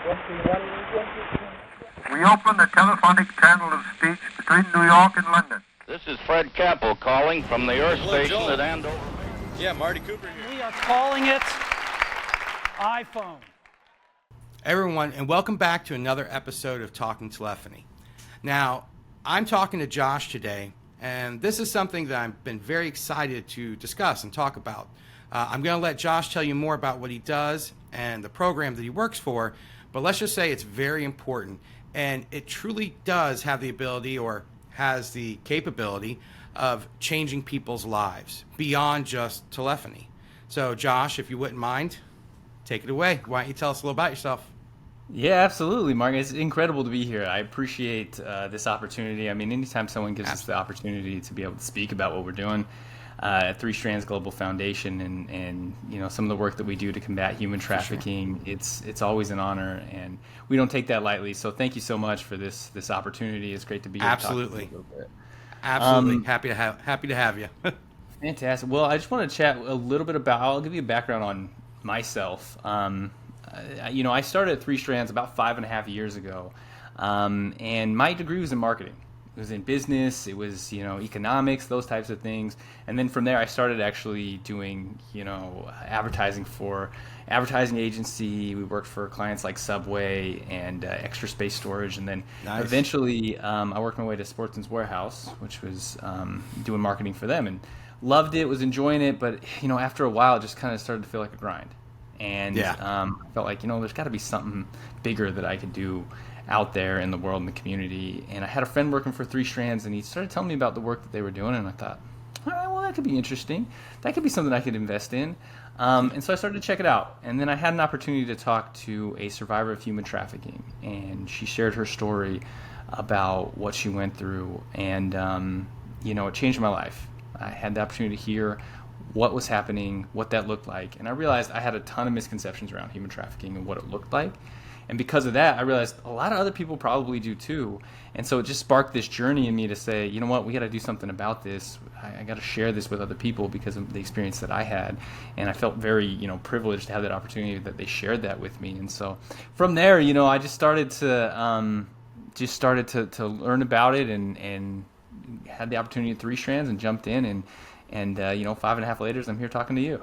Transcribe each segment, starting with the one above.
We open the telephonic channel of speech between New York and London. This is Fred Capel calling from the Earth station Joel. at Andover. Yeah, Marty Cooper here. We are calling it iPhone. Everyone, and welcome back to another episode of Talking Telephony. Now, I'm talking to Josh today, and this is something that I've been very excited to discuss and talk about. I'm going to let Josh tell you more about what he does and the program that he works for, but let's just say it's very important, and it truly does have the ability or has the capability of changing people's lives beyond just telephony. So, Josh, if you wouldn't mind, take it away. Why don't you tell us a little about yourself? Yeah, absolutely, Mark. It's incredible to be here. I appreciate this opportunity. I mean, anytime someone gives us the opportunity to be able to speak about what we're doing at 3Strands Global Foundation and you know some of the work that we do to combat human trafficking, it's always an honor, and we don't take that lightly. So thank you so much for this opportunity. It's great to be here. Absolutely. To talk to you a little bit. Absolutely. Happy to have you. Fantastic. Well, I just want to chat a little bit about, I'll give you a background on myself. You know, I started at 3Strands about 5.5 years ago, and my degree was in marketing. It was in business, it was, you know, economics, those types of things. And then from there, I started actually doing, you know, advertising for advertising agency. We worked for clients like Subway and Extra Space Storage. And then eventually I worked my way to Sportsman's Warehouse, which was doing marketing for them, and loved it, was enjoying it. But, you know, after a while, it just kind of started to feel like a grind. And I felt like, you know, there's got to be something bigger that I could do out there in the world, in the community. And I had a friend working for 3Strands, and he started telling me about the work that they were doing, and I thought, all right, well, that could be interesting. That could be something I could invest in. And so I started to check it out. And then I had an opportunity to talk to a survivor of human trafficking, and she shared her story about what she went through. And, you know, it changed my life. I had the opportunity to hear what was happening, what that looked like. And I realized I had a ton of misconceptions around human trafficking and what it looked like. And because of that, I realized a lot of other people probably do too. And so it just sparked this journey in me to say, you know what, we got to do something about this. I got to share this with other people because of the experience that I had. And I felt very, you know, privileged to have that opportunity that they shared that with me. And so from there, you know, I just started to learn about it and had the opportunity at 3Strands and jumped in and you know, 5.5 later, I'm here talking to you.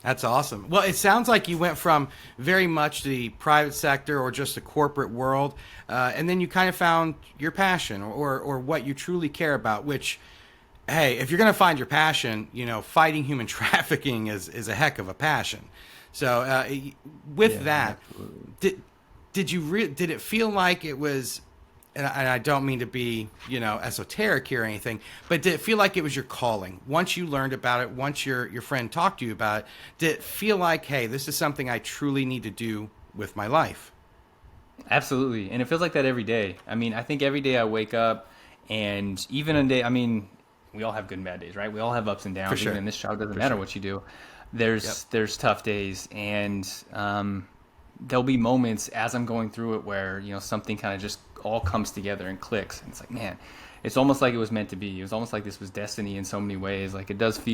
That's awesome. Well, it sounds like you went from very much the private sector or just the corporate world, and then you kind of found your passion or what you truly care about, which, hey, if you're going to find your passion, you know, fighting human trafficking is a heck of a passion. So with that, absolutely. Did it feel like it was, and I don't mean to be, you know, esoteric here or anything, but did it feel like it was your calling? Once you learned about it, once your friend talked to you about it, did it feel like, hey, this is something I truly need to do with my life? Absolutely. And it feels like that every day. I mean, I think every day I wake up, and even a day, I mean, we all have good and bad days, right? We all have ups and downs. For sure. Even in this job, it doesn't matter what you do. There's tough days, and there'll be moments as I'm going through it where, you know, something kind of just all comes together and clicks, and it's like, man, it's almost like it was meant to be. It was almost like this was destiny in so many ways. Like it does have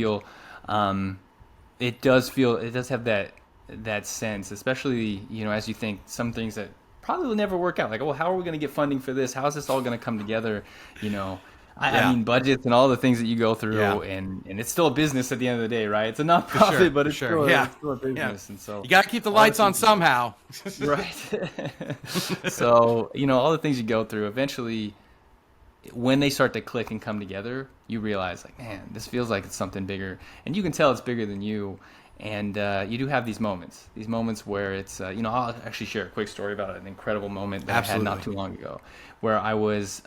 that sense, especially, you know, as you think some things that probably will never work out, like, oh, how are we going to get funding for this? How is this all going to come together? You know, I mean, budgets and all the things that you go through, and it's still a business at the end of the day, right? It's a nonprofit, but it's still a business. And so you got to keep the lights on somehow. Right. So, you know, all the things you go through, eventually, when they start to click and come together, you realize, like, man, this feels like it's something bigger. And you can tell it's bigger than you. And you do have these moments where it's, you know, I'll actually share a quick story about an incredible moment that I had not too long ago, where I was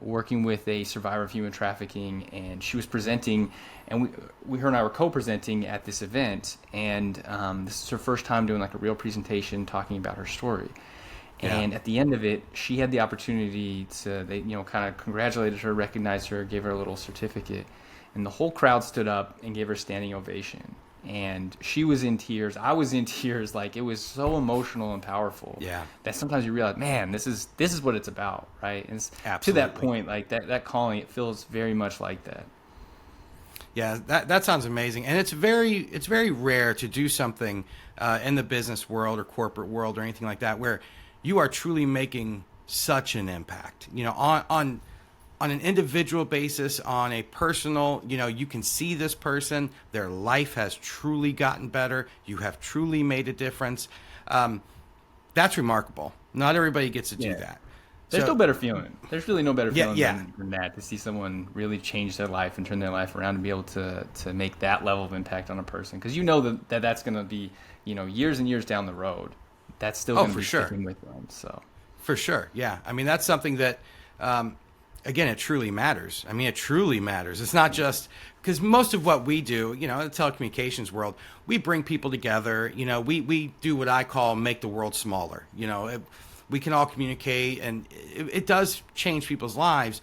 working with a survivor of human trafficking, and she was presenting, and her and I were co-presenting at this event, and this is her first time doing like a real presentation talking about her story. And at the end of it, she had the opportunity they, you know, kind of congratulated her, recognized her, gave her a little certificate, and the whole crowd stood up and gave her a standing ovation. And she was in tears. I was in tears. Like, it was so emotional and powerful. That sometimes you realize, man, this is what it's about, right? And to that point, like that calling, it feels very much like that. Yeah, that sounds amazing, and it's very rare to do something in the business world or corporate world or anything like that where you are truly making such an impact. You know, on an individual basis, on a personal, you know, you can see this person, their life has truly gotten better. You have truly made a difference. That's remarkable. Not everybody gets to do that. There's no better feeling. There's really no better feeling yeah. than that, to see someone really change their life and turn their life around and be able to make that level of impact on a person. Because you know that's going to be, you know, years and years down the road. That's still going to be sticking with them. So for sure, yeah. I mean, that's something that, again, it truly matters. I mean, it truly matters. It's not just because most of what we do, you know, in the telecommunications world, we bring people together. You know, we do what I call make the world smaller. You know, we can all communicate, and it does change people's lives,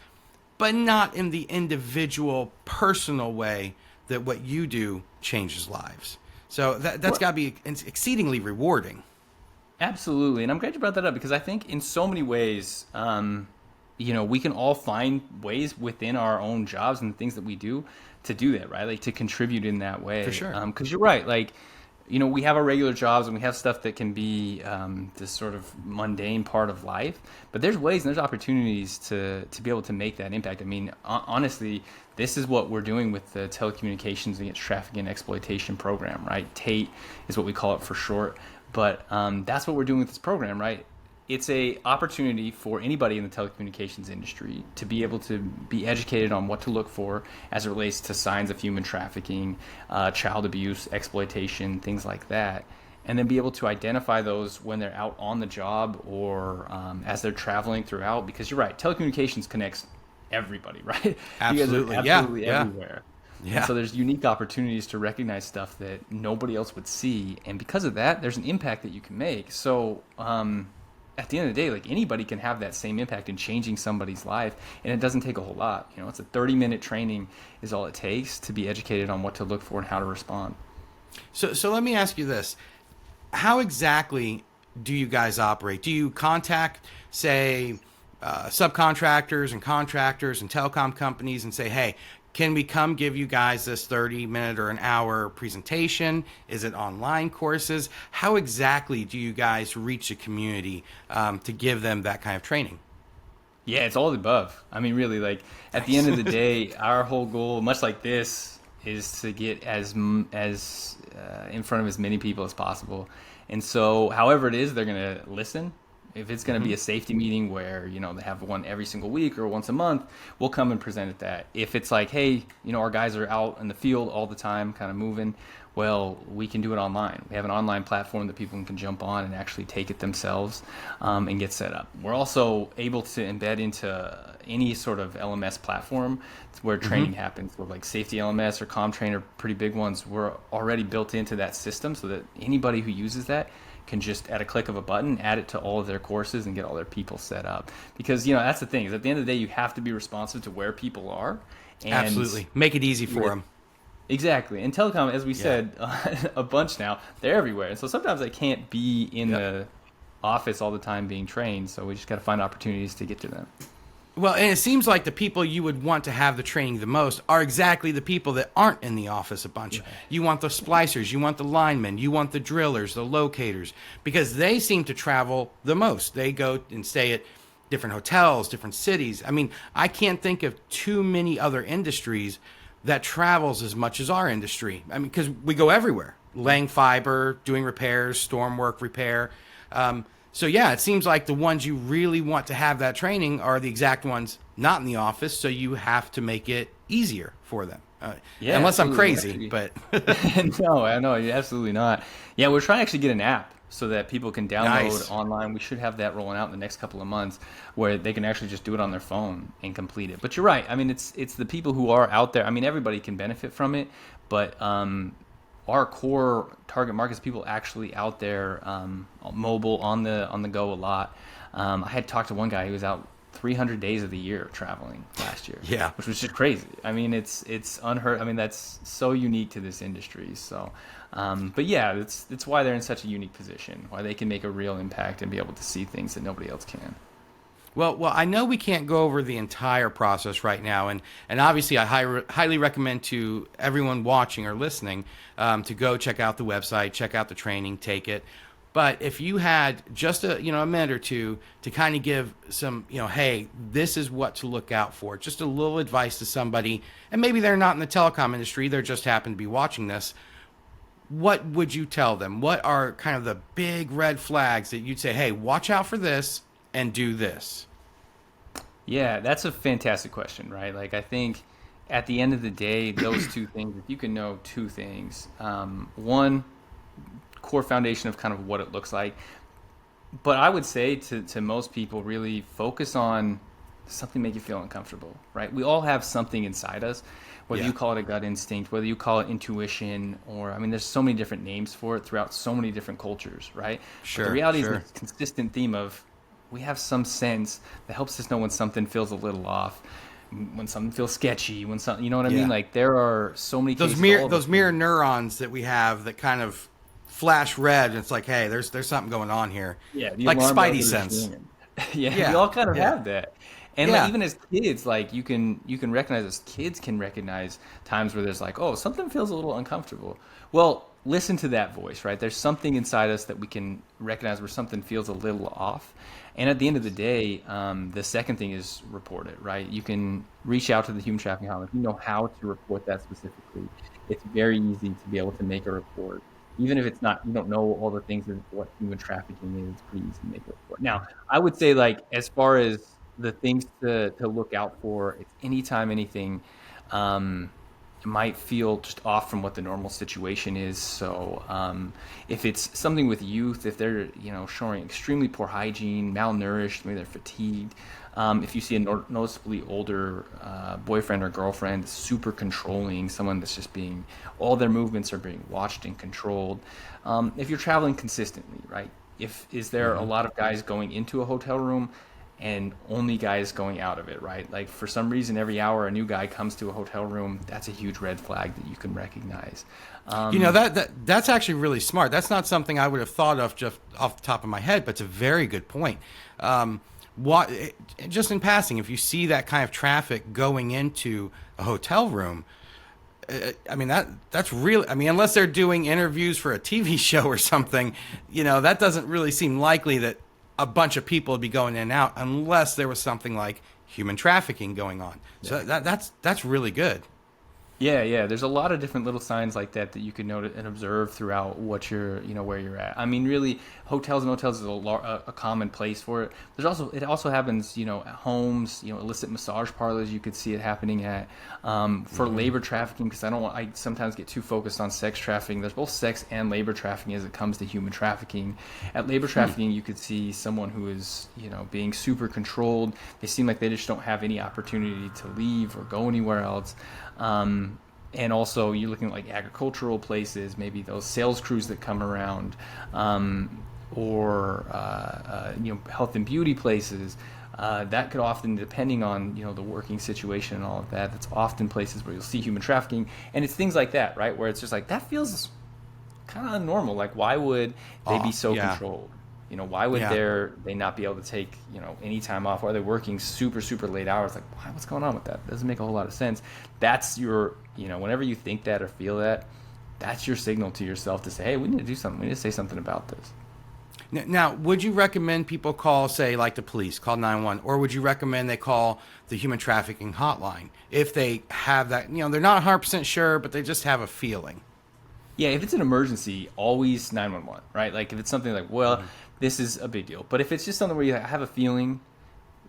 but not in the individual, personal way that what you do changes lives. So that's got to be exceedingly rewarding. Absolutely, and I'm glad you brought that up, because I think in so many ways, you know, we can all find ways within our own jobs and things that we do to do that, right? Like to contribute in that way. For sure. Because you're right, like, you know, we have our regular jobs and we have stuff that can be this sort of mundane part of life, but there's ways and there's opportunities to be able to make that impact. I mean, honestly, this is what we're doing with the Telecommunications Against Trafficking and Exploitation program, right? TATE is what we call it for short, but that's what we're doing with this program, right? It's a opportunity for anybody in the telecommunications industry to be able to be educated on what to look for as it relates to signs of human trafficking, child abuse, exploitation, things like that, and then be able to identify those when they're out on the job or as they're traveling throughout. Because you're right, telecommunications connects everybody, right? Absolutely, absolutely yeah. everywhere. Yeah. And so there's unique opportunities to recognize stuff that nobody else would see, and because of that, there's an impact that you can make. So at the end of the day, like, anybody can have that same impact in changing somebody's life, and it doesn't take a whole lot. You know, it's a 30-minute training is all it takes to be educated on what to look for and how to respond. So let me ask you this. How exactly do you guys operate? Do you contact, say, subcontractors and contractors and telecom companies and say, hey, can we come give you guys this 30-minute or an hour presentation? Is it online courses? How exactly do you guys reach the community to give them that kind of training? Yeah, it's all the above. I mean, really, like, at the end of the day, our whole goal, much like this, is to get as in front of as many people as possible. And so, however it is, they're going to listen. If it's going to be a safety meeting where, you know, they have one every single week or once a month, we'll come and present at that. If it's like, hey, you know, our guys are out in the field all the time, kind of moving, well, we can do it online. We have an online platform that people can jump on and actually take it themselves and get set up. We're also able to embed into any sort of LMS platform where training happens. With like Safety LMS or ComTrain are pretty big ones. We're already built into that system so that anybody who uses that can just, at a click of a button, add it to all of their courses and get all their people set up. Because, you know, that's the thing, is at the end of the day, you have to be responsive to where people are. And absolutely. Make it easy for them. Exactly. And telecom, as we said a bunch now, they're everywhere. And so sometimes they can't be in the office all the time being trained. So we just got to find opportunities to get to them. Well, and it seems like the people you would want to have the training the most are exactly the people that aren't in the office a bunch. Yeah. You want the splicers, you want the linemen, you want the drillers, the locators, because they seem to travel the most. They go and stay at different hotels, different cities. I mean, I can't think of too many other industries that travels as much as our industry. I mean, because we go everywhere, laying fiber, doing repairs, storm work repair. So, yeah, it seems like the ones you really want to have that training are the exact ones not in the office, so you have to make it easier for them. Unless I'm crazy, but... No, you're absolutely not. Yeah, we're trying to actually get an app so that people can download online. We should have that rolling out in the next couple of months where they can actually just do it on their phone and complete it. But you're right. I mean, it's the people who are out there. I mean, everybody can benefit from it, but... our core target market is people actually out there, mobile, on the go a lot. I had talked to one guy who was out 300 days of the year traveling last year. Yeah, which was just crazy. I mean, it's unheard. I mean, that's so unique to this industry. So, but yeah, it's why they're in such a unique position, why they can make a real impact and be able to see things that nobody else can. Well, I know we can't go over the entire process right now, and obviously I highly recommend to everyone watching or listening to go check out the website, check out the training, take it. But if you had just a minute or two to kind of give some, hey, this is what to look out for, just a little advice to somebody, and maybe they're not in the telecom industry, they just happen to be watching this, what would you tell them? What are kind of the big red flags that you'd say, hey, watch out for this and do this? Yeah, that's a fantastic question, right? Like, I think at the end of the day, those two things, if you can know two things, one, core foundation of kind of what it looks like. But I would say to most people, really focus on something make you feel uncomfortable, right? We all have something inside us, whether you call it a gut instinct, whether you call it intuition, or, I mean, there's so many different names for it throughout so many different cultures, right? Sure. But the reality is the consistent theme of we have some sense that helps us know when something feels a little off, when something feels sketchy, when something, you know what I mean? Like, there are so many those cases. Those mirror neurons that we have that kind of flash red, and it's like, hey, there's something going on here. Yeah, like Spidey sense. Yeah, we all kind of have that. And Yeah. like, even as kids, like you can recognize, as kids can recognize times where there's like, oh, something feels a little uncomfortable. Well, listen to that voice, right? There's something inside us that we can recognize where something feels a little off. And at the end of the day, the second thing is report it, right? You can reach out to the human trafficking hotline. If you know how to report that specifically, it's very easy to be able to make a report. Even if it's not, you don't know all the things of what human trafficking is, it's pretty easy to make a report. Now, I would say, like, as far as the things to look out for, it's anytime anything might feel just off from what the normal situation is. So if it's something with youth, if they're showing extremely poor hygiene, malnourished, maybe they're fatigued, if you see a noticeably older boyfriend or girlfriend, super controlling, someone that's just being, all their movements are being watched and controlled. If you're traveling consistently, right? Is there a lot of guys going into a hotel room and only guys going out of it, right? Like, for some reason, every hour a new guy comes to a hotel room, that's a huge red flag that you can recognize. That's actually really smart. That's not something I would have thought of just off the top of my head, but it's a very good point. Just in passing, if you see that kind of traffic going into a hotel room, I mean, that's really, I mean, unless they're doing interviews for a TV show or something, that doesn't really seem likely that a bunch of people would be going in and out unless there was something like human trafficking going on. So that's really good. Yeah. There's a lot of different little signs like that you can note and observe throughout what you're, where you're at. I mean, really, hotels and motels is a common place for it. It also happens, at homes, illicit massage parlors. You could see it happening at for labor trafficking, because I sometimes get too focused on sex trafficking. There's both sex and labor trafficking as it comes to human trafficking. At labor trafficking, you could see someone who is, being super controlled. They seem like they just don't have any opportunity to leave or go anywhere else. And also, you're looking at like agricultural places, maybe those sales crews that come around, or health and beauty places. That could often, depending on the working situation and all of that, that's often places where you'll see human trafficking, and it's things like that, right? Where it's just like, that feels kind of unnormal. Like, why would they be so controlled? Why would they not be able to take, any time off? Why are they working super, super late hours? Like, what's going on with that? Doesn't make a whole lot of sense. That's your, whenever you think that or feel that, that's your signal to yourself to say, hey, we need to do something. We need to say something about this. Now, would you recommend people call, say, like the police, call 911, or would you recommend they call the human trafficking hotline if they have that, they're not 100% sure, but they just have a feeling? Yeah, if it's an emergency, always 911, right? Like, if it's something like, this is a big deal. But if it's just something where you have a feeling,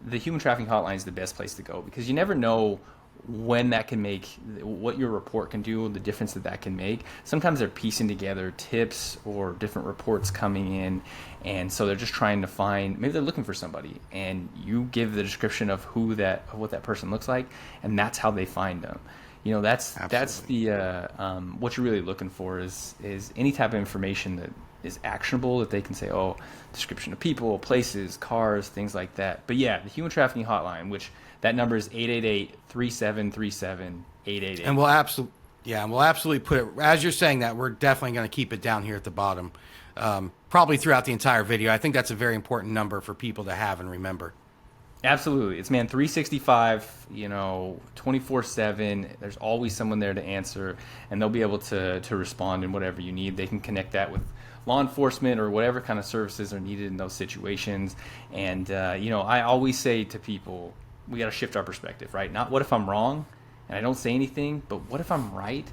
the human trafficking hotline is the best place to go, because you never know when that can make, what your report can do, the difference that can make. Sometimes they're piecing together tips or different reports coming in, and so they're just trying to find, maybe they're looking for somebody, and you give the description of what that person looks like, and that's how they find them. That's the what you're really looking for is any type of information that is actionable, that they can say, oh, description of people, places, cars, things like that. But yeah, the human trafficking hotline, which that number is 888-3737-888. And we'll absolutely put it, as you're saying that, we're definitely going to keep it down here at the bottom, probably throughout the entire video. I think that's a very important number for people to have and remember. Absolutely. It's man 365, 24/7. There's always someone there to answer, and they'll be able to respond in whatever you need. They can connect that with law enforcement or whatever kind of services are needed in those situations. And I always say to people, we got to shift our perspective, right? Not what if I'm wrong and I don't say anything, but what if I'm right?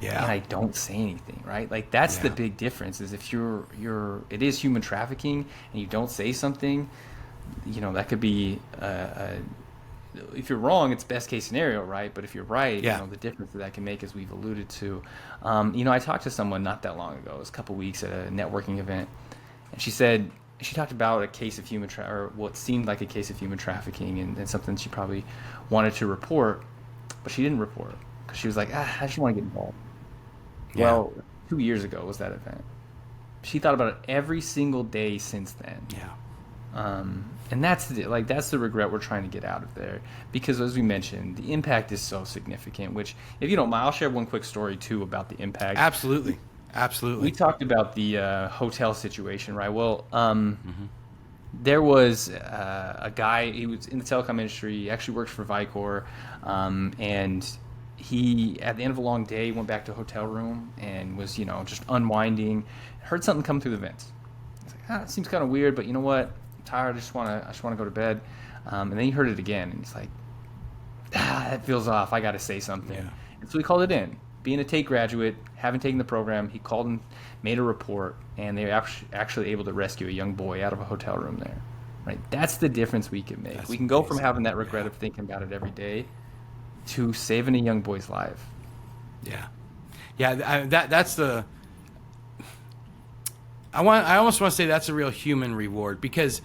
Yeah. And I don't say anything, right? Like that's the big difference. Is if it is human trafficking and you don't say something, that could be if you're wrong, it's best case scenario, right? But if you're right, the difference that can make, as we've alluded to. I talked to someone not that long ago, it was a couple weeks at a networking event, and she talked about a case of or what seemed like a case of human trafficking, and something she probably wanted to report, but she didn't report because she was like, I just want to get involved. Yeah. Well, 2 years ago was that event. She thought about it every single day since then. Yeah. And that's the regret we're trying to get out of there, because as we mentioned, the impact is so significant. Which, if you don't mind, I'll share one quick story too about the impact. Absolutely. We talked about the hotel situation, right? Well, there was a guy. He was in the telecom industry. He actually worked for Vicor, and he, at the end of a long day, went back to a hotel room and was, just unwinding. Heard something come through the vents. He's like, it seems kind of weird, but you know what? I'm tired. I just want to go to bed. And then he heard it again, and he's like, that feels off. I got to say something. Yeah. And so he called it in. Being a TATE graduate, having taken the program, he called and made a report, and they were actually able to rescue a young boy out of a hotel room there. Right? That's the difference we can make. We can go from having that regret of thinking about it every day to saving a young boy's life. Yeah. That's the. I almost want to say that's a real human reward, because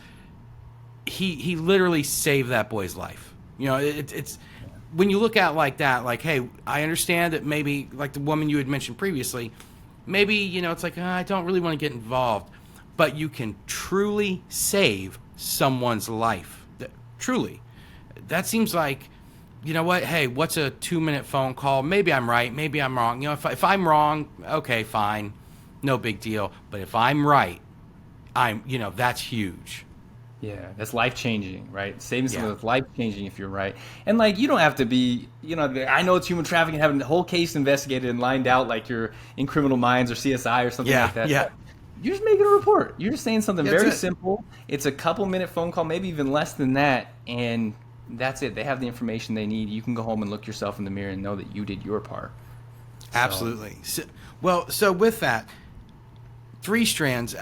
he literally saved that boy's life. It's when you look at it like that, like, hey, I understand that maybe, like the woman you had mentioned previously, maybe it's like, I don't really want to get involved, but you can truly save someone's life. Truly, that seems like. You know what? Hey, what's a 2-minute phone call? Maybe I'm right. Maybe I'm wrong. If I'm wrong, okay, fine. No big deal. But if I'm right, that's huge. Yeah, that's life-changing, right? Saving someone is life-changing if you're right. And, you don't have to be, I know it's human trafficking, having the whole case investigated and lined out like you're in Criminal Minds or CSI or something like that. Yeah. You're just making a report. You're just saying something very simple. It's a couple-minute phone call, maybe even less than that, and that's it. They have the information they need. You can go home and look yourself in the mirror and know that you did your part. Absolutely. So with that, 3Strands,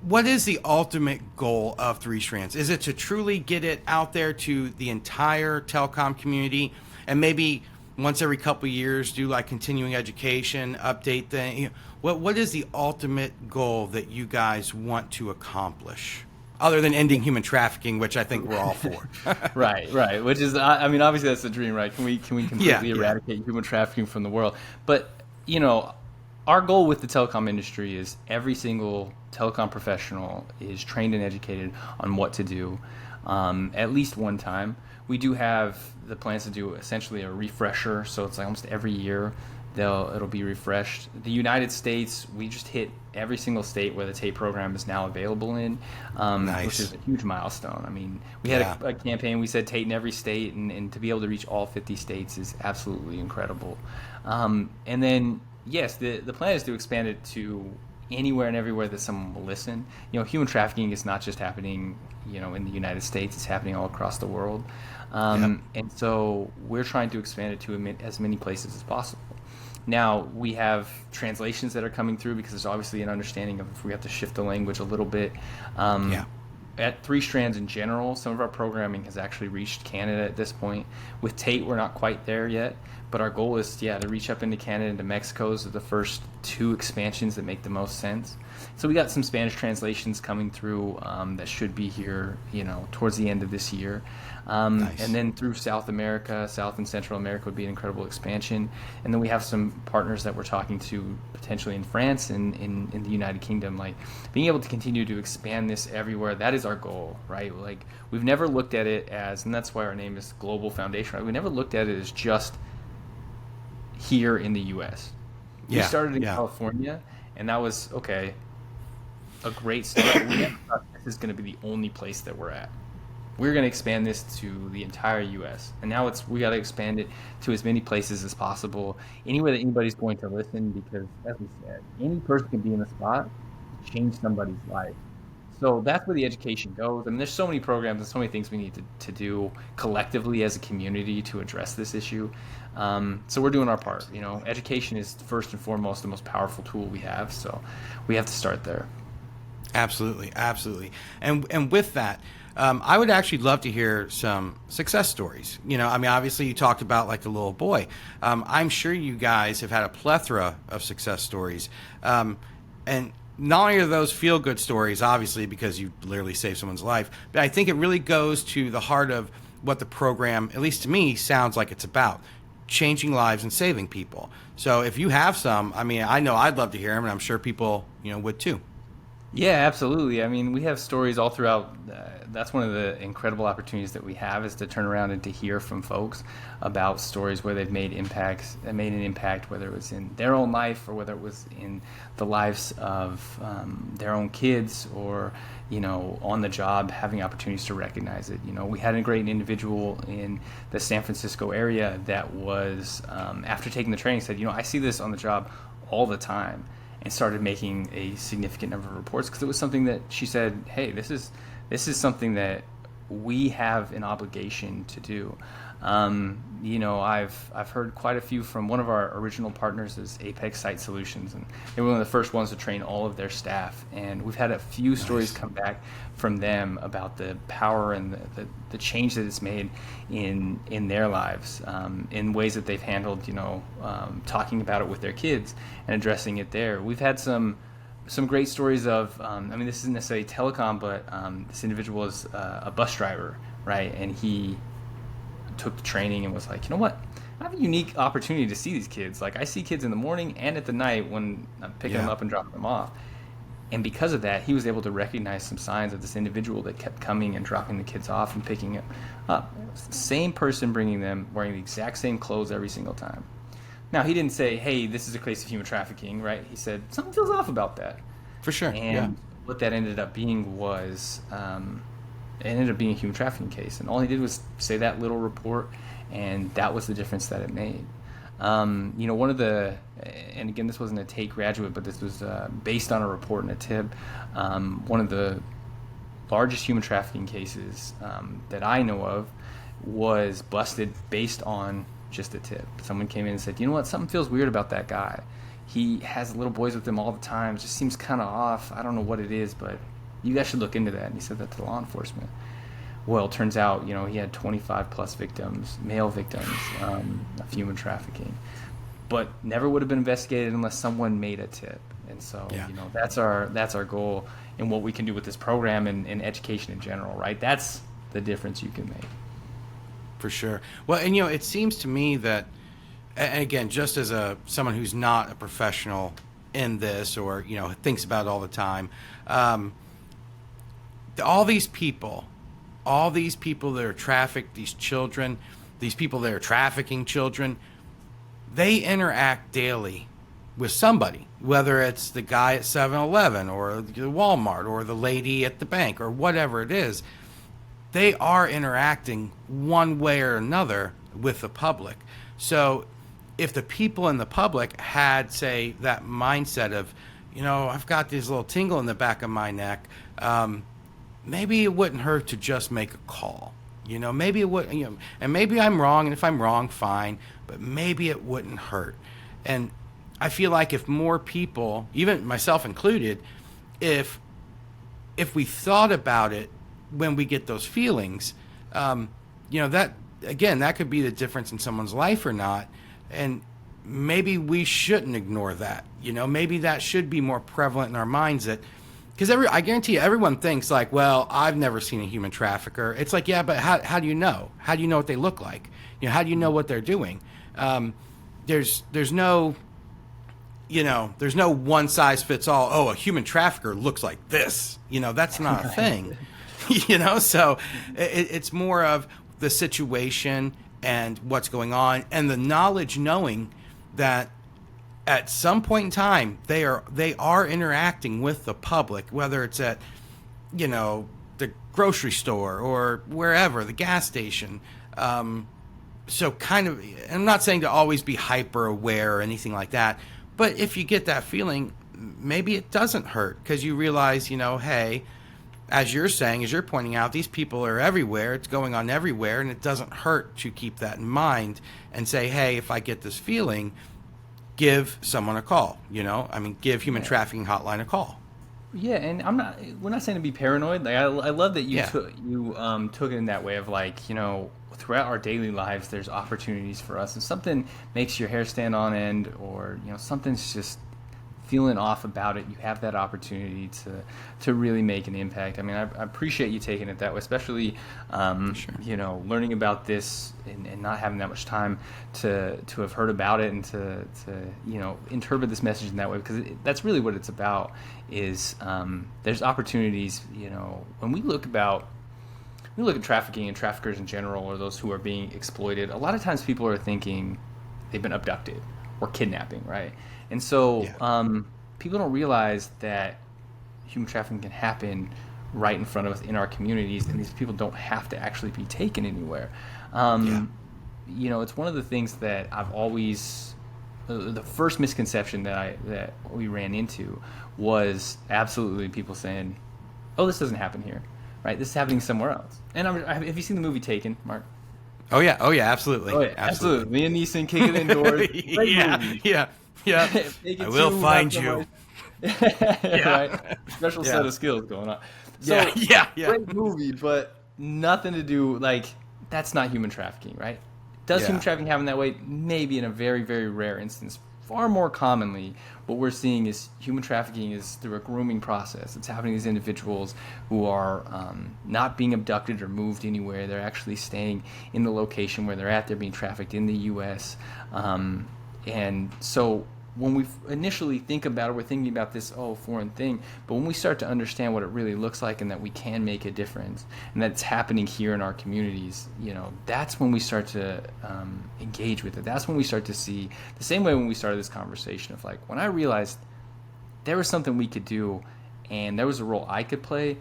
what is the ultimate goal of 3Strands? Is it to truly get it out there to the entire telecom community, and maybe once every couple of years do like continuing education, update things? What is the ultimate goal that you guys want to accomplish? Other than ending human trafficking, which I think we're all for. Right. Which is, obviously that's the dream, right? Can we completely eradicate human trafficking from the world? But, our goal with the telecom industry is every single telecom professional is trained and educated on what to do at least one time. We do have the plans to do essentially a refresher, so it's like almost every year it'll be refreshed. The United States, we just hit every single state where the TATE program is now available in, which is a huge milestone. I mean, we had a campaign, we said TATE in every state, and to be able to reach all 50 states is absolutely incredible. And then, yes, the plan is to expand it to anywhere and everywhere that someone will listen. Human trafficking is not just happening, in the United States, it's happening all across the world. And so we're trying to expand it to as many places as possible. Now, we have translations that are coming through, because there's obviously an understanding of if we have to shift the language a little bit. At 3Strands in general, some of our programming has actually reached Canada at this point. With TATE, we're not quite there yet, but our goal is, to reach up into Canada and to Mexico. Those are the first 2 expansions that make the most sense. So we got some Spanish translations coming through that should be here, towards the end of this year. Nice. And then through South America, South and Central America would be an incredible expansion. And then we have some partners that we're talking to potentially in France and in the United Kingdom. Like, being able to continue to expand this everywhere, that is our goal, right? Like, we've never looked at it as, and that's why our name is Global Foundation, right? We never looked at it as just here in the U.S. We started in California, and that was, a great start. We have about this is going to be the only place that we're at. We're going to expand this to the entire U.S. And now we got to expand it to as many places as possible, anywhere that anybody's going to listen, because as we said, any person can be in the spot to change somebody's life. So that's where the education goes. I mean, there's so many programs and so many things we need to do collectively as a community to address this issue. So we're doing our part. Education is first and foremost the most powerful tool we have. So we have to start there. Absolutely, absolutely. And with that, I would actually love to hear some success stories. Obviously you talked about like the little boy. I'm sure you guys have had a plethora of success stories. And not only are those feel-good stories, obviously, because you literally saved someone's life, but I think it really goes to the heart of what the program, at least to me, sounds like it's about: changing lives and saving people. So if you have some, I know I'd love to hear them, and I'm sure people, would too. Yeah, absolutely. I mean, we have stories all throughout. That's one of the incredible opportunities that we have, is to turn around and to hear from folks about stories where they've made an impact, whether it was in their own life or whether it was in the lives of their own kids, or on the job, having opportunities to recognize it. We had a great individual in the San Francisco area that was, after taking the training, said, I see this on the job all the time, and started making a significant number of reports, because it was something that she said, hey, this is something that we have an obligation to do. I've heard quite a few from one of our original partners is Apex Site Solutions, and they were one of the first ones to train all of their staff. And we've had a few stories come back from them about the power and the change that it's made in their lives, in ways that they've handled, talking about it with their kids and addressing it there. We've had some great stories of, this isn't necessarily Telecom, but this individual is a bus driver, right? And he took the training and was like, what? I have a unique opportunity to see these kids. Like, I see kids in the morning and at the night when I'm picking them up and dropping them off. And because of that, he was able to recognize some signs of this individual that kept coming and dropping the kids off and picking them up. Same person bringing them, wearing the exact same clothes every single time. Now, he didn't say, hey, this is a case of human trafficking, right? He said, something feels off about that. For sure, And what that ended up being was, it ended up being a human trafficking case. And all he did was say that little report, and that was the difference that it made. One of the, and again, this wasn't a TATE graduate, but this was based on a report and a tip. One of the largest human trafficking cases that I know of was busted based on just a tip. Someone came in and said, something feels weird about that guy. He has little boys with him all the time. It just seems kind of off. I don't know what it is, but you guys should look into that. And he said that to law enforcement. Well, it turns out, he had 25 plus victims, male victims of human trafficking, but never would have been investigated unless someone made a tip. And so, that's our goal in what we can do with this program and education in general, right? That's the difference you can make. For sure. Well, and it seems to me that, and again, just as someone who's not a professional in this, or thinks about it all the time, all these people that are trafficked, these children, these people that are trafficking children, they interact daily with somebody, whether it's the guy at 7-Eleven or the Walmart or the lady at the bank or whatever it is. They are interacting one way or another with the public. So if the people in the public had, say, that mindset of, I've got this little tingle in the back of my neck, maybe it wouldn't hurt to just make a call. Maybe it would, and maybe I'm wrong, and if I'm wrong, fine, but maybe it wouldn't hurt. And I feel like if more people, even myself included, if we thought about it when we get those feelings, that, again, that could be the difference in someone's life or not. And maybe we shouldn't ignore that. Maybe that should be more prevalent in our minds, that, because I guarantee you, everyone thinks like, well, I've never seen a human trafficker. It's like, yeah, but how do you know? How do you know what they look like? How do you know what they're doing? There's no one size fits all. Oh, a human trafficker looks like this. That's not a thing. So it's more of the situation and what's going on, and the knowledge, knowing that at some point in time they are interacting with the public, whether it's at the grocery store or wherever, the gas station. So kind of, I'm not saying to always be hyper aware or anything like that, but if you get that feeling, maybe it doesn't hurt because you realize, hey, as you're saying, as you're pointing out, these people are everywhere. It's going on everywhere, and it doesn't hurt to keep that in mind and say, hey, if I get this feeling, give someone a call. Give human trafficking hotline a call. Yeah, and we're not saying to be paranoid. Like I love that you Yeah. took it in that way of like, throughout our daily lives, there's opportunities for us. If something makes your hair stand on end, or something's just feeling off about it, you have that opportunity to really make an impact. I mean, I appreciate you taking it that way, especially Sure. Learning about this and not having that much time to have heard about it and to interpret this message in that way, because that's really what it's about. Is there's opportunities. When we look at trafficking and traffickers in general, or those who are being exploited, a lot of times people are thinking they've been abducted or kidnapping, right? And so people don't realize that human trafficking can happen right in front of us in our communities, and these people don't have to actually be taken anywhere. It's one of the things that I've always, the first misconception that we ran into was absolutely people saying, "Oh, this doesn't happen here, right? This is happening somewhere else." And have you seen the movie Taken, Mark? Oh yeah, absolutely. Oh, yeah, absolutely. Liam Neeson kicking indoors. Yeah. I will find you. Right? Special set of skills going on. So, yeah. Great movie, but nothing to do, like, that's not human trafficking, right? Does human trafficking happen that way? Maybe in a very, very rare instance. Far more commonly, what we're seeing is human trafficking is through a grooming process. It's happening to these individuals who are not being abducted or moved anywhere. They're actually staying in the location where they're at. They're being trafficked in the U.S. And so when we initially think about it, we're thinking about this foreign thing. But when we start to understand what it really looks like and that we can make a difference and that it's happening here in our communities, that's when we start to engage with it. That's when we start to see the same way when we started this conversation of like, when I realized there was something we could do and there was a role I could play,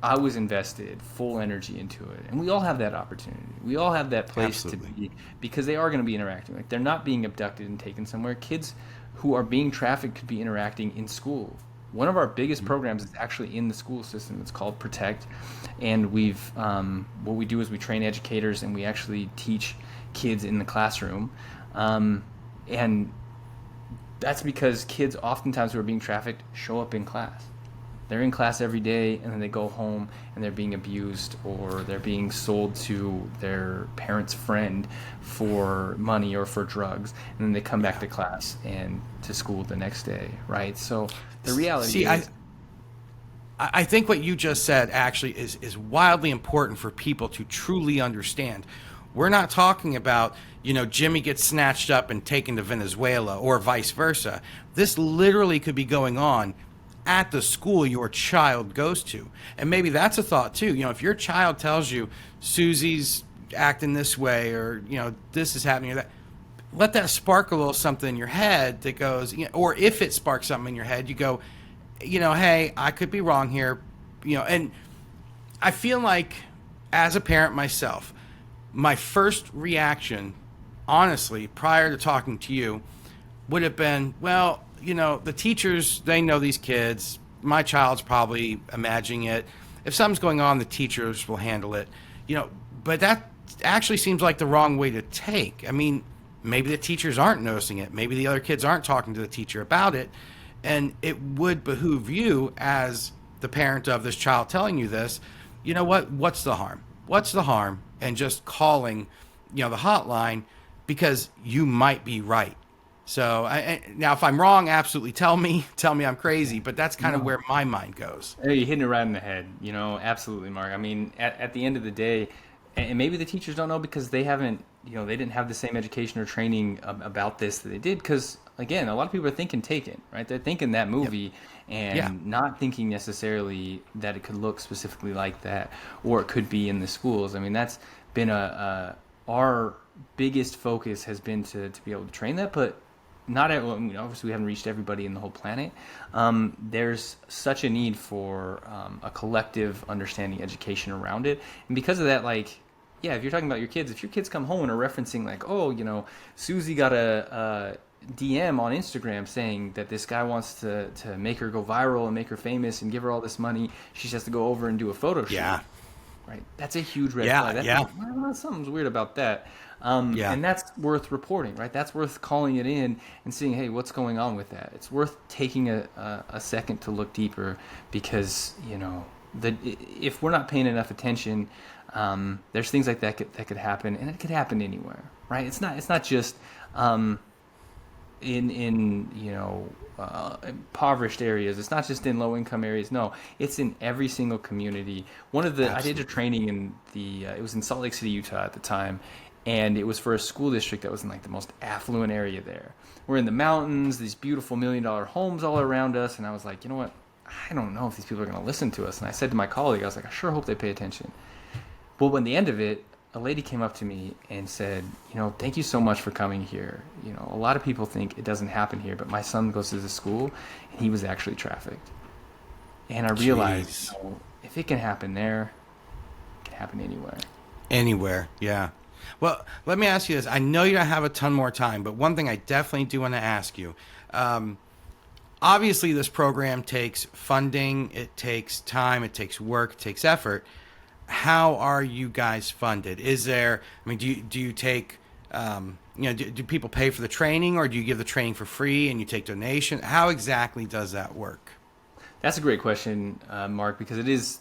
I was invested full energy into it. And we all have that opportunity. We all have that place to be, because they are going to be interacting. Like, they're not being abducted and taken somewhere. Kids who are being trafficked could be interacting in school. One of our biggest programs is actually in the school system. It's called Protect. And what we do is we train educators and we actually teach kids in the classroom. And that's because kids oftentimes who are being trafficked show up in class. They're in class every day, and then they go home and they're being abused, or they're being sold to their parent's friend for money or for drugs, and then they come back to class and to school the next day, right? So the reality is... I think what you just said actually is wildly important for people to truly understand. We're not talking about, Jimmy gets snatched up and taken to Venezuela or vice versa. This literally could be going on at the school your child goes to. And maybe that's a thought too. If your child tells you Susie's acting this way, or, this is happening, or that, let that spark a little something in your head that goes, or if it sparks something in your head, you go, hey, I could be wrong here. And I feel like as a parent myself, my first reaction, honestly, prior to talking to you, would have been, well, the teachers, they know these kids. My child's probably imagining it. If something's going on, the teachers will handle it. But that actually seems like the wrong way to take. I mean, maybe the teachers aren't noticing it. Maybe the other kids aren't talking to the teacher about it. And it would behoove you as the parent of this child telling you this, what's the harm? What's the harm in just calling, the hotline, because you might be right. So now, if I'm wrong, absolutely tell me I'm crazy. But that's kind of where my mind goes. Hey, you're hitting it right in the head. Absolutely, Mark. I mean, at the end of the day, and maybe the teachers don't know because they haven't, they didn't have the same education or training about this that they did. Because again, a lot of people are thinking Taken, right? They're thinking that movie and not thinking necessarily that it could look specifically like that, or it could be in the schools. I mean, that's been our biggest focus has been to be able to train that, but well, obviously we haven't reached everybody in the whole planet. There's such a need for a collective understanding education around it. And because of that, like, yeah, if you're talking about your kids, if your kids come home and are referencing like, oh, Susie got a DM on Instagram saying that this guy wants to make her go viral and make her famous and give her all this money, she just has to go over and do a photo shoot. Yeah. Right. That's a huge red flag. That's like, well, something's weird about that. And that's worth reporting, right? That's worth calling it in and seeing, hey, what's going on with that? It's worth taking a second to look deeper because, if we're not paying enough attention, there's things like that could happen, and it could happen anywhere, right? It's not just in impoverished areas. It's not just in low income areas. No, it's in every single community. I did a training in it was in Salt Lake City, Utah at the time, and it was for a school district that was in like the most affluent area there. We're in the mountains, these beautiful $1 million homes all around us, and I was like, you know what? I don't know if these people are going to listen to us. And I said to my colleague, I was like, I sure hope they pay attention. Well, when the end of it, a lady came up to me and said, thank you so much for coming here. A lot of people think it doesn't happen here, but my son goes to this school and he was actually trafficked. And I realized, if it can happen there, it can happen anywhere. Anywhere, yeah. Well, let me ask you this. I know you don't have a ton more time, but one thing I definitely do want to ask you. Obviously, this program takes funding, it takes time, it takes work, it takes effort. How are you guys funded? Do you take, do people pay for the training, or do you give the training for free and you take donation? How exactly does that work? That's a great question, Mark, because it is,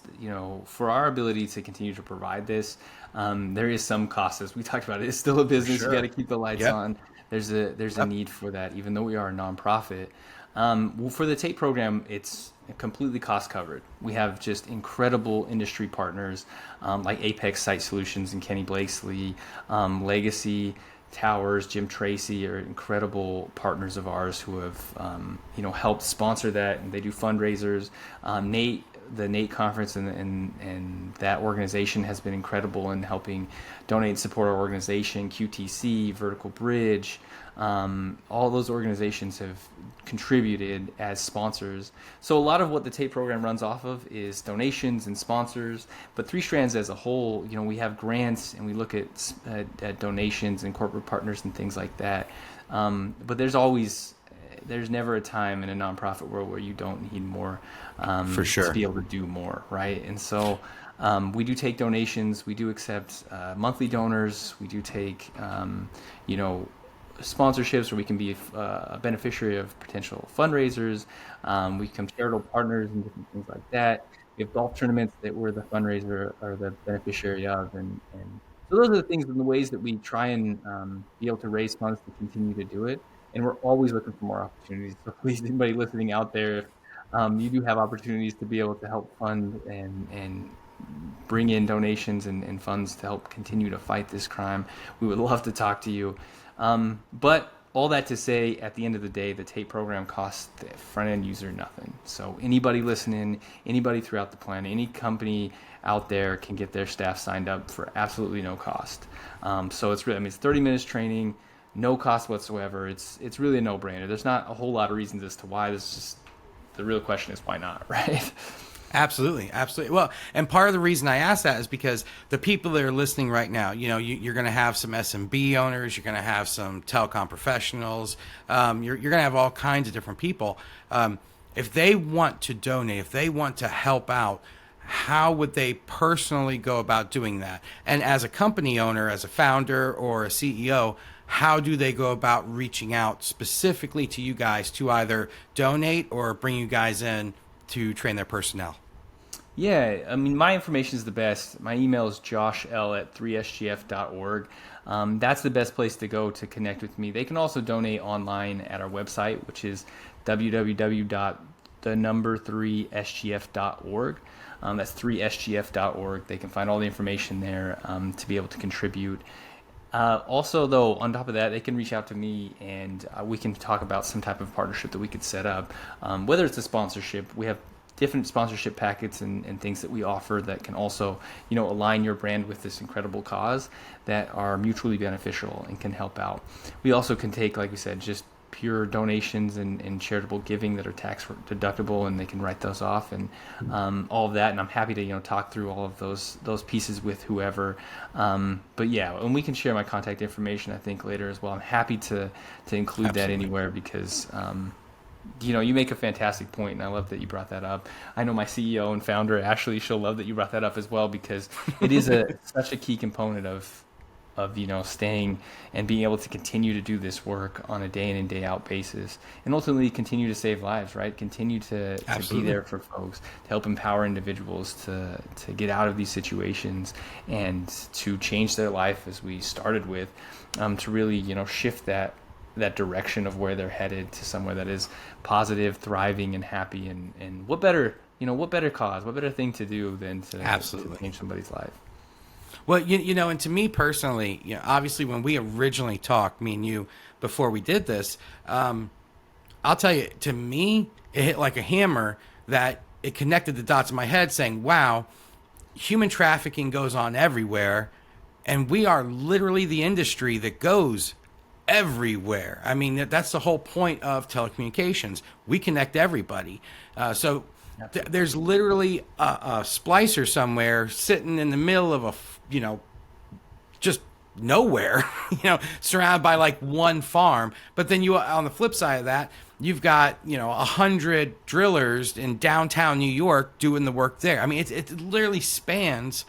for our ability to continue to provide this, there is some cost. As we talked about, it's still a business. Sure. You got to keep the lights on. There's a need for that, even though we are a nonprofit. For the TATE program, it's completely cost covered. We have just incredible industry partners like Apex Site Solutions and Kenny Blakesley, Legacy Towers, Jim Tracy are incredible partners of ours who have helped sponsor that, and they do fundraisers. The NATE conference and that organization has been incredible in helping donate and support our organization. QTC, Vertical Bridge, all those organizations have contributed as sponsors. So a lot of what the TATE program runs off of is donations and sponsors, but 3Strands as a whole, we have grants and we look at donations and corporate partners and things like that. But there's never a time in a nonprofit world where you don't need more for sure to be able to do more, right? And so we do take donations, we do accept monthly donors, we do take sponsorships where we can be a beneficiary of potential fundraisers. We become charitable partners and different things like that. We have golf tournaments that we're the fundraiser or the beneficiary of, and so those are the things and the ways that we try and be able to raise funds to continue to do it. And we're always looking for more opportunities. So please, anybody listening out there, you do have opportunities to be able to help fund and bring in donations and funds to help continue to fight this crime. We would love to talk to you. But all that to say, at the end of the day, the TATE program costs the front-end user nothing. So anybody listening, anybody throughout the planet, any company out there can get their staff signed up for absolutely no cost. So it's really, it's 30 minutes training, no cost whatsoever. It's really a no-brainer. There's not a whole lot of reasons as to why. This just, the real question is why not, right? Absolutely. Well, and part of the reason I ask that is because the people that are listening right now, you're going to have some SMB owners, you're going to have some telecom professionals, you're going to have all kinds of different people. If they want to donate, if they want to help out, how would they personally go about doing that? And as a company owner, as a founder or a CEO, how do they go about reaching out specifically to you guys to either donate or bring you guys in to train their personnel? Yeah, my information is the best. My email is joshL@3sgf.org. That's the best place to go to connect with me. They can also donate online at our website, which is www.3sgf.org. That's 3sgf.org. They can find all the information there to be able to contribute. Also, though, on top of that, they can reach out to me and we can talk about some type of partnership that we could set up. Whether it's a sponsorship, we have different sponsorship packets and things that we offer that can also, align your brand with this incredible cause that are mutually beneficial and can help out. We also can take, like we said, just pure donations and charitable giving that are tax deductible, and they can write those off, and all of that. And I'm happy to talk through all of those pieces with whoever. But yeah, and we can share my contact information I think later as well. I'm happy to include Absolutely. that anywhere because you make a fantastic point, and I love that you brought that up. I know my CEO and founder Ashley, she'll love that you brought that up as well, because it is such a key component of staying and being able to continue to do this work on a day in and day out basis, and ultimately continue to save lives, right? Continue to be there for folks, to help empower individuals to get out of these situations and to change their life, as we started with, to really shift that direction of where they're headed to somewhere that is positive, thriving, and happy. And what better cause, what better thing to do than to change somebody's life? Well, and to me personally, obviously when we originally talked, me and you, before we did this, I'll tell you, to me, it hit like a hammer, that it connected the dots in my head saying, wow, human trafficking goes on everywhere, and we are literally the industry that goes everywhere. I mean, that's the whole point of telecommunications. We connect everybody. There's literally a splicer somewhere sitting in the middle of just nowhere, surrounded by like one farm. But then on the flip side of that, you've got 100 drillers in downtown New York doing the work there. I mean, it literally spans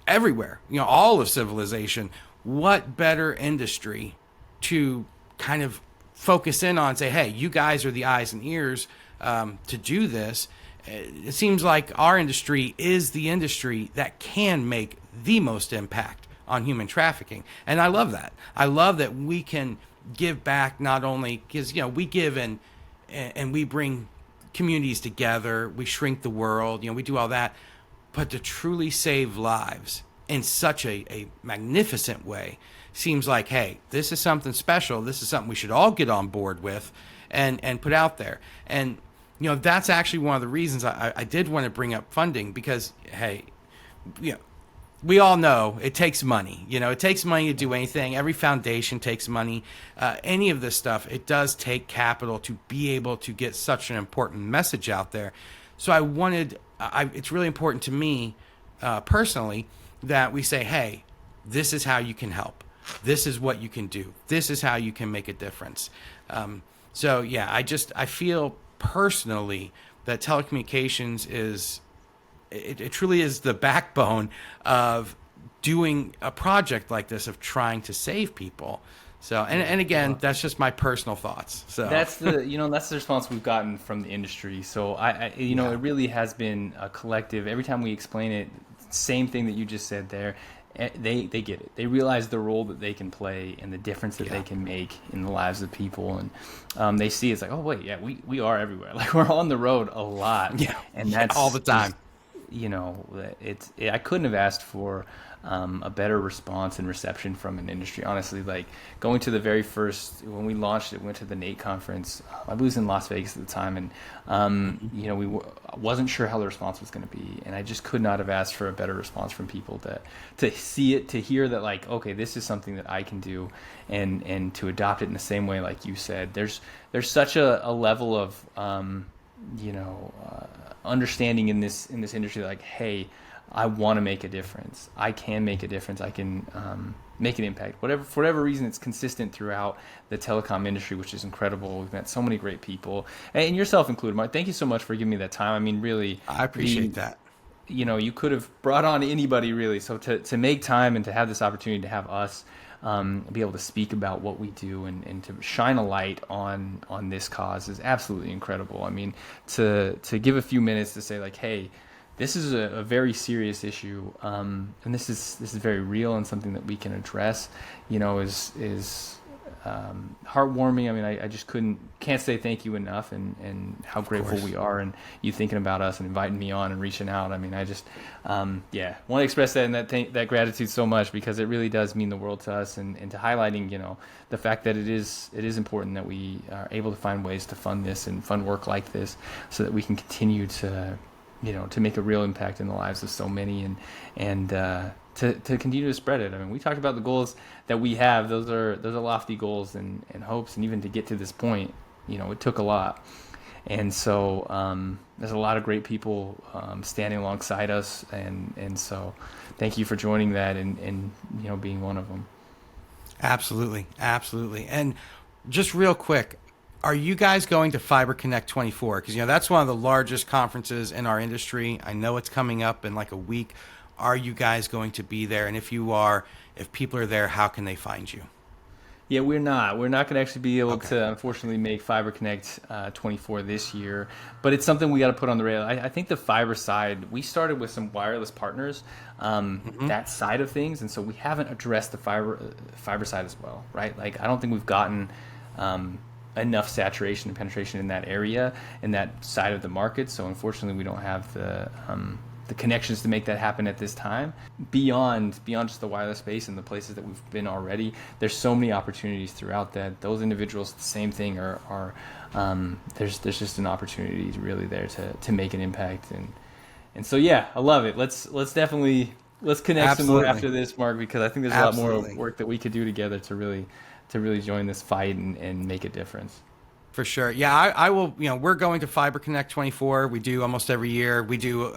everywhere. All of civilization. What better industry to kind of focus in on, say, hey, you guys are the eyes and ears to do this. It seems like our industry is the industry that can make the most impact on human trafficking. And I love that. I love that we can give back, not only because, we give and we bring communities together, we shrink the world, we do all that, but to truly save lives in such a magnificent way seems like, hey, this is something special. This is something we should all get on board with and put out there. And, that's actually one of the reasons I did want to bring up funding, because, hey, we all know it takes money. It takes money to do anything. Every foundation takes money. Any of this stuff, it does take capital to be able to get such an important message out there. So it's really important to me personally that we say, hey, this is how you can help. This is what you can do. This is how you can make a difference. I feel personally that telecommunications it truly is the backbone of doing a project like this, of trying to save people. So, and again, that's just my personal thoughts. So that's the response we've gotten from the industry. So it really has been a collective. Every time we explain it, same thing that you just said there. They get it. They realize the role that they can play and the difference that they can make in the lives of people. And they see it's like, oh wait, yeah, we are everywhere. Like, we're on the road a lot. Yeah, and that's all the time. I couldn't have asked for a better response and reception from an industry. Honestly, like going to the very first, when we launched it, went to the NATE conference. I was in Las Vegas at the time, and we wasn't sure how the response was going to be, and I just could not have asked for a better response from people to see it, to hear that, like, okay, this is something that I can do, and to adopt it in the same way, like you said. There's such a level of understanding in this industry, like, hey, I want to make a difference. I can make a difference. I can make an impact. For whatever reason, it's consistent throughout the telecom industry, which is incredible. We've met so many great people, and yourself included, Mark. Thank you so much for giving me that time. I mean, really, I appreciate that. You could have brought on anybody, really. So to make time and to have this opportunity to have us be able to speak about what we do and to shine a light on this cause is absolutely incredible. I mean, to give a few minutes to say, like, hey, this is a very serious issue, and this is very real and something that we can address, is heartwarming. I mean, I just can't say thank you enough, and how grateful we are, and you thinking about us and inviting me on and reaching out. I mean, I just want to express that and that gratitude so much, because it really does mean the world to us, and to highlighting the fact that it is important that we are able to find ways to fund this and fund work like this, so that we can continue to make a real impact in the lives of so many, and to continue to spread it. I mean, we talked about the goals that we have. Those are lofty goals and hopes, and even to get to this point, it took a lot. And so there's a lot of great people standing alongside us, and so thank you for joining that and being one of them. Absolutely. And just real quick, are you guys going to Fiber Connect 24? Because that's one of the largest conferences in our industry. I know it's coming up in like a week. Are you guys going to be there? And if you are, if people are there, how can they find you? Yeah, we're not. We're not going to actually be able to, unfortunately, make Fiber Connect 24 this year. But it's something we got to put on the radar. I think the fiber side, we started with some wireless partners, that side of things. And so we haven't addressed the fiber side as well, right? Like, I don't think we've gotten enough saturation and penetration in that area, in that side of the market. So unfortunately, we don't have the connections to make that happen at this time. Beyond just the wireless space and the places that we've been already, there's so many opportunities throughout that. Those individuals, the same thing, are there's just an opportunity really there to make an impact. And so yeah, I love it. Let's definitely connect some more after this, Mark, because I think there's a lot more work that we could do together to really join this fight and make a difference. For sure. Yeah, I will. We're going to Fiber Connect 24. We do almost every year. We do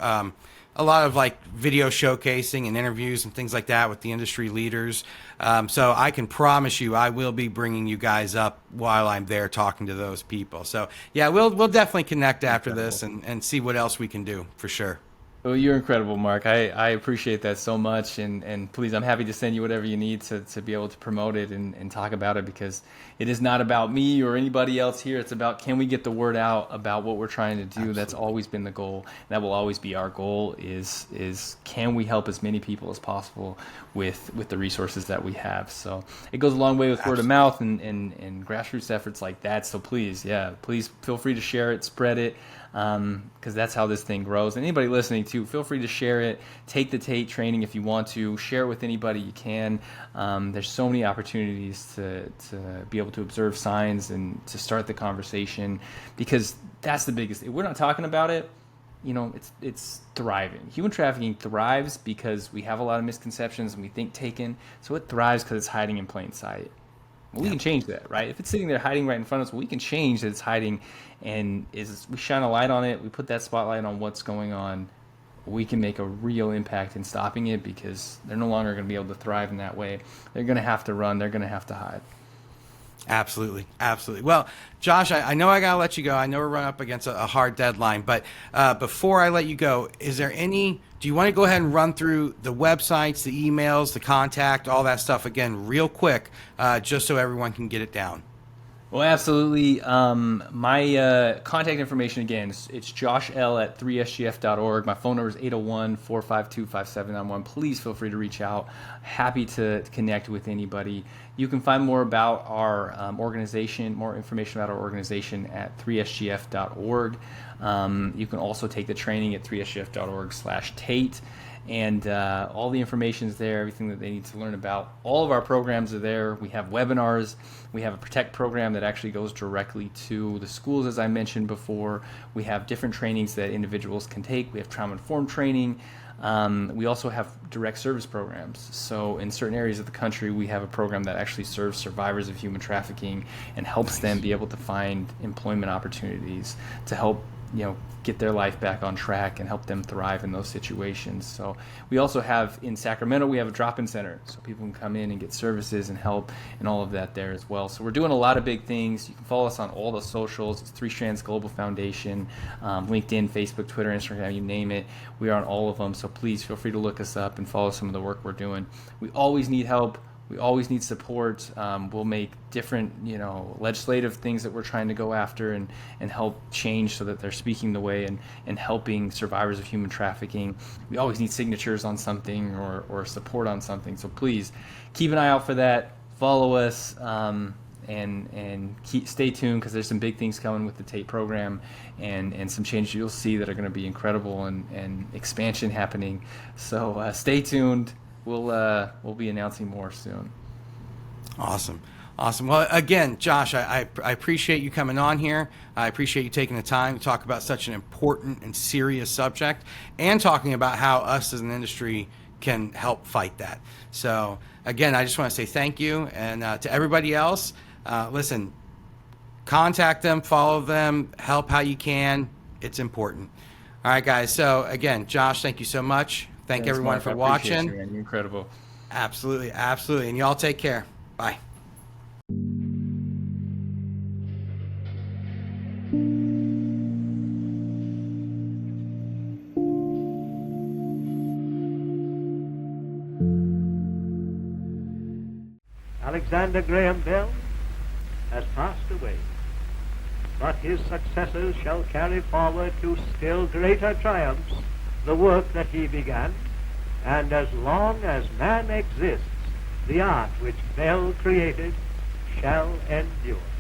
a lot of like video showcasing and interviews and things like that with the industry leaders. So I can promise you, I will be bringing you guys up while I'm there talking to those people. So yeah, we'll definitely connect after this and see what else we can do for sure. Well, you're incredible, Mark. I appreciate that so much. And please, I'm happy to send you whatever you need to be able to promote it and talk about it, because it is not about me or anybody else here. It's about, can we get the word out about what we're trying to do? Absolutely. That's always been the goal. That will always be our goal is can we help as many people as possible with the resources that we have? So it goes a long way with Absolutely. Word of mouth and grassroots efforts like that. So please feel free to share it, spread it. Because that's how this thing grows. And anybody listening too, feel free to share it. Take the TATE training if you want to. Share it with anybody you can. There's so many opportunities to be able to observe signs and to start the conversation, because that's the biggest. If we're not talking about it, it's thriving. Human trafficking thrives because we have a lot of misconceptions and we think taken. So it thrives because it's hiding in plain sight. We can change that, right? If it's sitting there hiding right in front of us, we can change that it's hiding, and we shine a light on it. We put that spotlight on what's going on. We can make a real impact in stopping it, because they're no longer going to be able to thrive in that way. They're going to have to run. They're going to have to hide. Absolutely. Well, Josh, I know I got to let you go. I know we're running up against a hard deadline, but before I let you go, do you want to go ahead and run through the websites, the emails, the contact, all that stuff again real quick, just so everyone can get it down? Well, absolutely. My contact information, again, it's joshL@3sgf.org. My phone number is 801-452-5791. Please feel free to reach out. Happy to connect with anybody. You can find more about our organization, more information about our organization at 3sgf.org. You can also take the training at 3sgf.org/TATE. And all the information is there, everything that they need to learn about. All of our programs are there. We have webinars. We have a Protect program that actually goes directly to the schools, as I mentioned before. We have different trainings that individuals can take. We have trauma-informed training. We also have direct service programs. So in certain areas of the country, we have a program that actually serves survivors of human trafficking and helps them be able to find employment opportunities to help get their life back on track and help them thrive in those situations. So we also have, in Sacramento, we have a drop-in center, so people can come in and get services and help and all of that there as well. So we're doing a lot of big things. You can follow us on all the socials. It's 3Strands Global Foundation, LinkedIn, Facebook, Twitter, Instagram, you name it. We are on all of them. So please feel free to look us up and follow some of the work we're doing. We always need help. We always need support. We'll make different, legislative things that we're trying to go after and help change so that they're speaking the way and helping survivors of human trafficking. We always need signatures on something or support on something. So please keep an eye out for that. Follow us and stay tuned, because there's some big things coming with the TATE program and some changes you'll see that are going to be incredible and expansion happening. So stay tuned. We'll be announcing more soon. Awesome. Well, again, Josh, I appreciate you coming on here. I appreciate you taking the time to talk about such an important and serious subject, and talking about how us as an industry can help fight that. So again, I just want to say thank you, and to everybody else, listen, contact them, follow them, help how you can. It's important. All right, guys. So again, Josh, thank you so much. Thank everyone for watching. You, man. You're incredible. Absolutely, absolutely. And y'all take care. Bye. Alexander Graham Bell has passed away, but his successors shall carry forward to still greater triumphs the work that he began, and as long as man exists, the art which Bell created shall endure.